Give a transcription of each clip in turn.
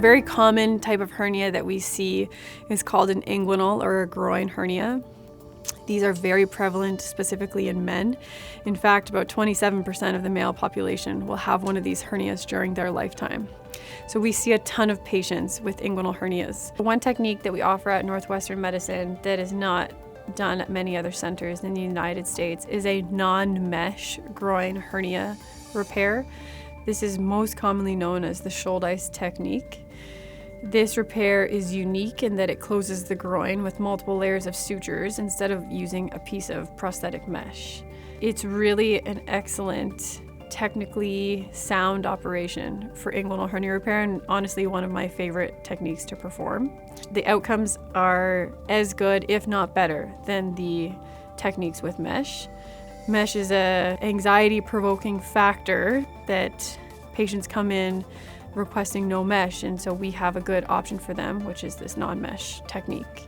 very common type of hernia that we see is called an inguinal or a groin hernia. These are very prevalent, specifically in men. In fact, about 27% of the male population will have one of these hernias during their lifetime. So we see a ton of patients with inguinal hernias. One technique that we offer at Northwestern Medicine that is not done at many other centers in the United States is a non-mesh groin hernia repair. This is most commonly known as the Shouldice technique. This repair is unique in that it closes the groin with multiple layers of sutures instead of using a piece of prosthetic mesh. It's really an excellent, technically sound operation for inguinal hernia repair, and honestly one of my favorite techniques to perform. The outcomes are as good, if not better, than the techniques with mesh. Mesh is an anxiety-provoking factor that patients come in requesting no mesh, and so we have a good option for them, which is this non-mesh technique.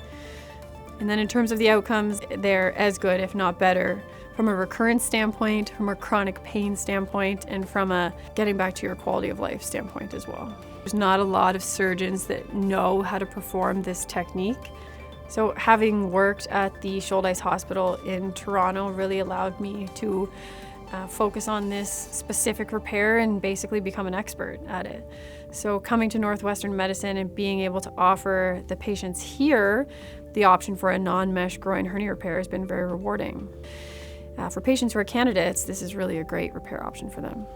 And then in terms of the outcomes, they're as good, if not better, from a recurrence standpoint, from a chronic pain standpoint, and from a getting back to your quality of life standpoint as well. There's not a lot of surgeons that know how to perform this technique. So having worked at the Shouldice Hospital in Toronto really allowed me to focus on this specific repair and basically become an expert at it. So coming to Northwestern Medicine and being able to offer the patients here the option for a non-mesh groin hernia repair has been very rewarding. For patients who are candidates, this is really a great repair option for them.